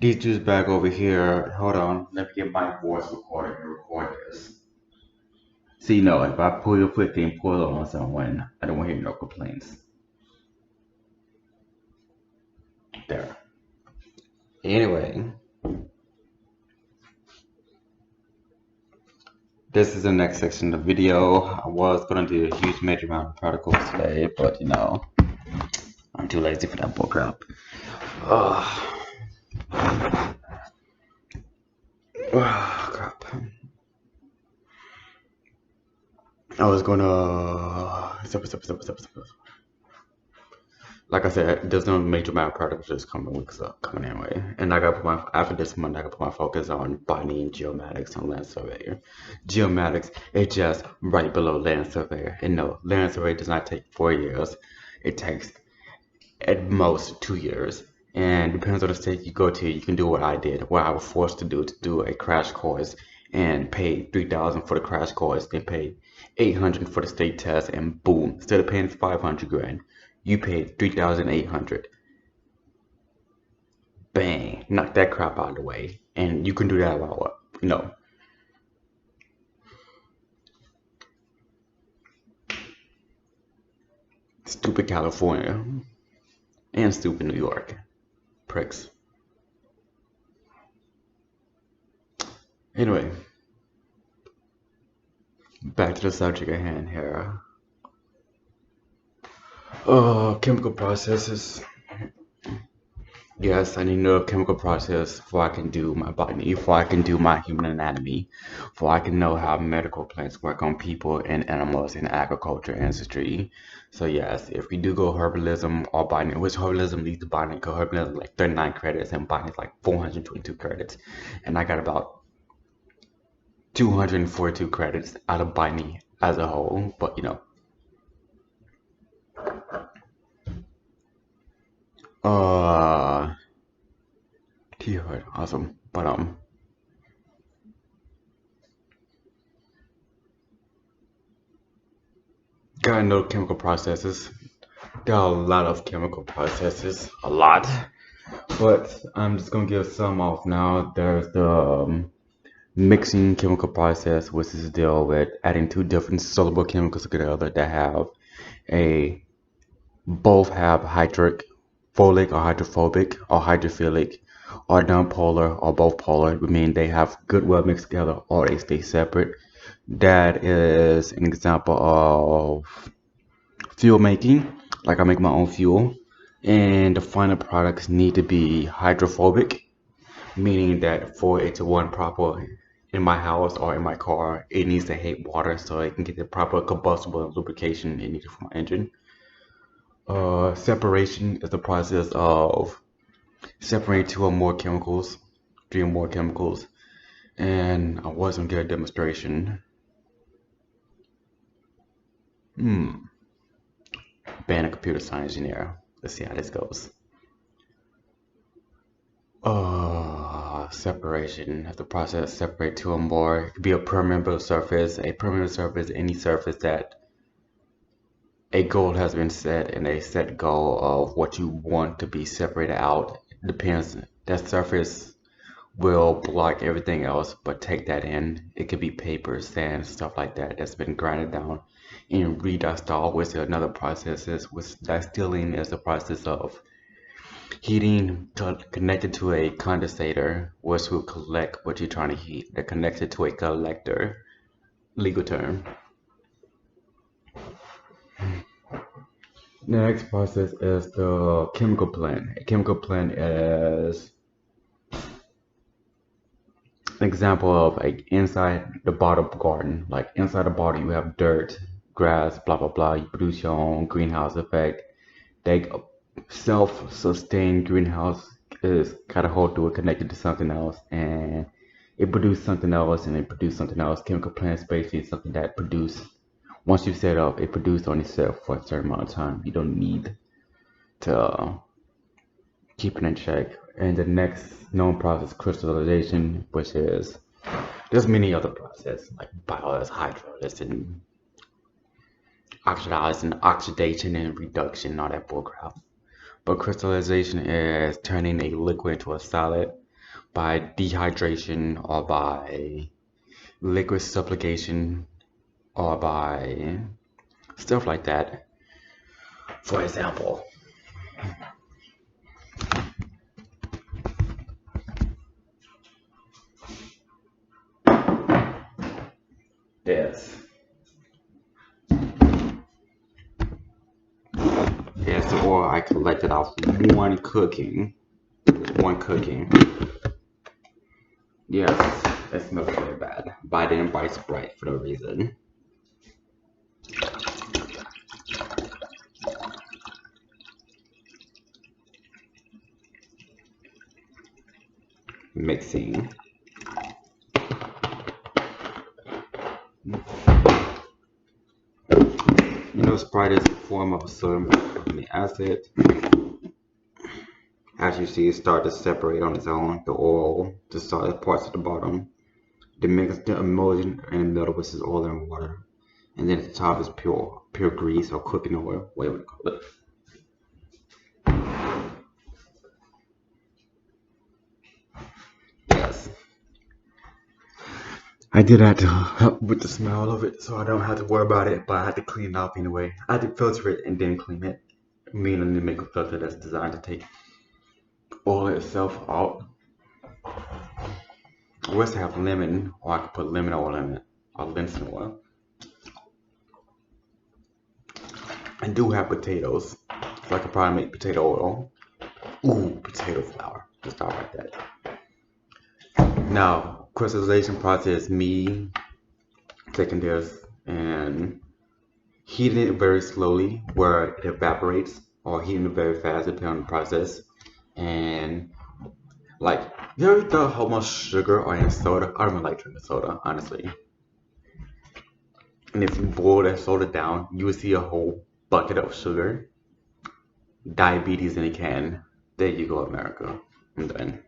These dudes back over here. Hold on. Let me get my voice recorded and record this. See, no, if I pull your foot and pull it on someone, I don't want to hear no complaints. There. Anyway, this is the next section of the video. I was going to do a huge major amount of particles today, but I'm too lazy for that bullcrap. Oh, crap. I was gonna. Like I said, there's no major amount of particles just coming anyway. And I gotta put after this month, I gotta put my focus on botany and geomatics and land surveyor. Geomatics is just right below land surveyor. And no, land surveyor does not take 4 years. It takes at most 2 years. And depends on the state you go to, you can do what I did, what I was forced to do a crash course and pay $3,000 for the crash course, then pay $800 for the state test, and boom, instead of paying 500 grand, you paid 3,800. Bang, knock that crap out of the way, and you can do that about what, stupid California and stupid New York, pricks. Anyway, back to the subject at hand here. Chemical processes. Yes, I need to know a chemical process before I can do my botany, before I can do my human anatomy, before I can know how medical plants work on people and animals in agriculture industry. So yes, if we do go herbalism or botany, which herbalism leads to botany, because herbalism is like 39 credits and botany is like 422 credits. And I got about 242 credits out of botany as a whole, but keyword, awesome. But gotta know chemical processes. There are a lot of chemical processes, a lot. But I'm just gonna give some off now. There's the mixing chemical process, which is deal with adding two different soluble chemicals together that have a both have hydrophilic or hydrophobic or hydrophilic or nonpolar or both polar, which mean they have good well mixed together or they stay separate. That is an example of fuel making, like I make my own fuel, and the final products need to be hydrophobic, meaning that for it to run proper in my house or in my car, it needs to hate water so it can get the proper combustible and lubrication it needs for my engine. Separation is the process of separating two or more chemicals, three or more chemicals, and I was gonna get a demonstration. Being a computer science engineer. Let's see how this goes. Separation of the process separate two or more. It could be a permeable surface. A permeable surface, any surface that a goal has been set and a set goal of what you want to be separated out. Depends. That surface will block everything else, but take that in. It could be paper, sand, stuff like that that's been grinded down in redustall, which is another process. Which distilling is the process of heating connected to a condensator, which will collect what you're trying to heat. They're connected to a collector, legal term. The next process is the chemical plant. A chemical plant is an example of like inside the bottle garden. Like inside the bottle you have dirt, grass, blah blah blah. You produce your own greenhouse effect. They self-sustained greenhouse is kind of hold through it connected to something else, and it produced something else, and it produced something else. Chemical plants basically something that produce once you set up, it produced on itself for a certain amount of time. You don't need to keep it in check. And the next known process, crystallization, which is there's many other processes like biolysis, hydrolysis, and oxidation and reduction, all that bullcrap. But crystallization is turning a liquid into a solid. by dehydration or by liquid sublimation or by stuff like that. For example, this. Here's the oil I collected off one cooking. One cooking. Yes, it smells very bad. But I didn't buy Sprite for no reason. Mixing. You know, Sprite is a form of sodium carbonate acid. As you see, it starts to separate on its own. The oil, the solid parts at the bottom. The mix, the emulsion in the middle, which is oil and water. And then at the top is pure grease or cooking oil, whatever you call it. Yes. I did that to help with the smell of it, so I don't have to worry about it, but I had to clean it off anyway. I had to filter it and then clean it. Meaning to make a filter that's designed to take oil itself out. I wish I have lemon, or I could put lemon oil in it, or linseed oil. I do have potatoes, so I could probably make potato oil. Ooh, potato flour. Just start like that. Now, crystallization process, me taking this and heating it very slowly where it evaporates, or heating it very fast depending on the process. And like, you ever thought how much sugar are in soda? I don't really like drinking soda, honestly. And if you boil that soda down, you will see a whole bucket of sugar. Diabetes in a can. There you go, America. I'm done.